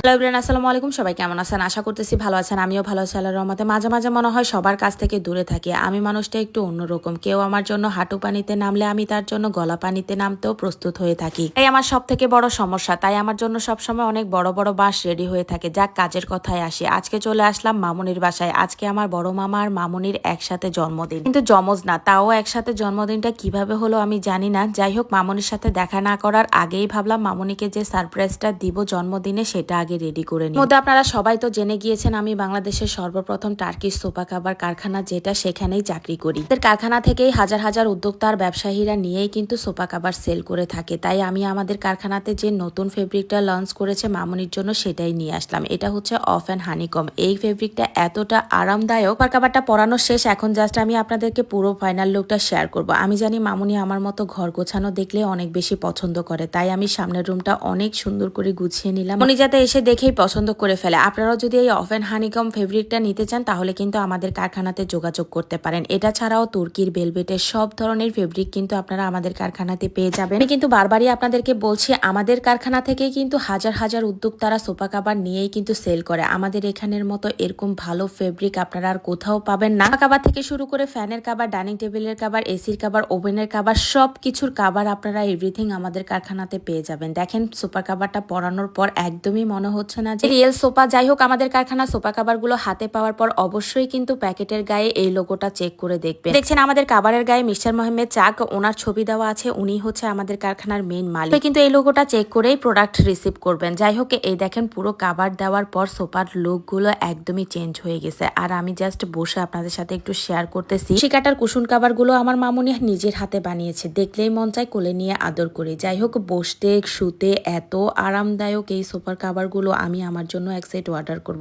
Hello everyone, আসসালামু আলাইকুম। সবাই কেমন আছেন? আশা করতেছি ভালো আছেন। আমিও ভালো আছি আল্লাহর রহমতে। মাঝে মাঝে মনে হয় সবার কাছ থেকে দূরে থাকি। আমি মানুষটা একটু অন্যরকম। কেউ আমার জন্য হাঁটু পানিতে নামলে আমি তার জন্য গলা পানিতে নামতেও প্রস্তুত হয়ে থাকি। এই আমার সব থেকে বড় সমস্যা। তাই আমার জন্য সবসময় অনেক বড় বড় বাস রেডি হয়ে থাকে। যাক, কাজের কথায় আসি। আজকে চলে আসলাম মামুনির বাসায়। আজকে আমার বড় মামা আর মামুনির একসাথে জন্মদিন, কিন্তু জমজ না, তাও একসাথে জন্মদিনটা কিভাবে হলো আমি জানি না। যাই হোক, মামুনির সাথে দেখা না করার আগেই ভাবলাম মামুনিকে যে সারপ্রাইজটা দিব জন্মদিনে সেটা আগে রেডি করে নিই। আপনারা সবাই তো জেনে গিয়েছেন আমি বাংলাদেশের সর্বপ্রথম টার্কিশ সোফা কাভার কারখানা, যেটা সেখানেই চাকরি করি। এদের কারখানা থেকেই হাজার হাজার উদ্যোক্তা আর ব্যবসায়ীরা নিয়েই কিন্তু সোফা কাভার সেল করে থাকে। তাই আমি আমাদের কারখানাতে যে নতুন ফেব্রিকটা লঞ্চ করেছে মামুনির জন্য সেটাই নিয়ে আসলাম। এটা হচ্ছে অফ অ্যান্ড হানিকম। এই ফেব্রিকটা এতটা আরামদায়ক। সোফা কাভারটা পরানো শেষ, এখন জাস্ট আমি আপনাদেরকে পুরো ফাইনাল লুকটা শেয়ার করব। আমি জানি মামুনি আমার মতো ঘর গোছানো দেখলে অনেক বেশি পছন্দ করে, তাই আমি সামনের রুমটা অনেক সুন্দর করে গুছিয়ে নিলাম। উনি যাতে এসে দেখেই পছন্দ করে ফেলে। আপনারাও যদি এই অফ অ্যান্ড হানিকম ফেব্রিকটা নিতে চান তাহলে কিন্তু আমাদের কারখানাতে যোগাযোগ করতে পারেন। এটা ছাড়াও তুর্কির ভেলভেটের সব ধরনের ফেব্রিক কিন্তু আপনারা আমাদের কারখানাতে পেয়ে যাবেন। আমি কিন্তু বারবারই আপনাদেরকে বলছি, আমাদের কারখানা থেকেই কিন্তু হাজার হাজার উদ্যোক্তারা সোফা কাভার নিয়েই কিন্তু সেল করে। আমাদের এখানের মতো এরকম ভালো ফেব্রিক আপনারা আর কোথাও পাবেন না। সোফা কাভার থেকে শুরু করে ফ্যানের কাভার, ডাইনিং টেবিলের কাভার, এসির কাভার, ওভেনের কাভার, সব কিছুর কাভার আপনারা এভরিথিং আমাদের কারখানাতে পেয়ে যাবেন। দেখেন, সোফা কাভারটা পরানোর পর একদমই মনে হচ্ছে না যে রিয়েল সোফা। যাই হোক, আমাদের কারখানা সোফা কাভার গুলো হাতে পাওয়ার পর অবশ্যই কিন্তু প্যাকেটের গায়ে এই লোগোটা চেক করে দেখবেন। দেখছেন আমাদের কাভারের গায়ে মিস্টার মোহাম্মদ চাক, ওনার ছবি দেওয়া আছে। উনি হচ্ছে আমাদের কারখানার মেইন মালিক, কিন্তু এই লোগোটা চেক করেই প্রোডাক্ট রিসিভ করবেন। যাই হোক, এই দেখেন পুরো কাভার দেওয়ার পর সোফার লুক গুলো একদমই চেঞ্জ হয়ে গেছে। আর আমি জাস্ট বসে আপনাদের সাথে একটু শেয়ার করতেছি। শিকাটার কুশন কাভার গুলো আমার মামুনি নিজের হাতে বানিয়েছে, দেখলেই মন চায় কোলে নিয়ে আদর করে। যাই হোক, বসতে শুতে এত আরামদায়ক এই সোফার কাভার গুলো, আমি আমার জন্য এক সেট অর্ডার করব।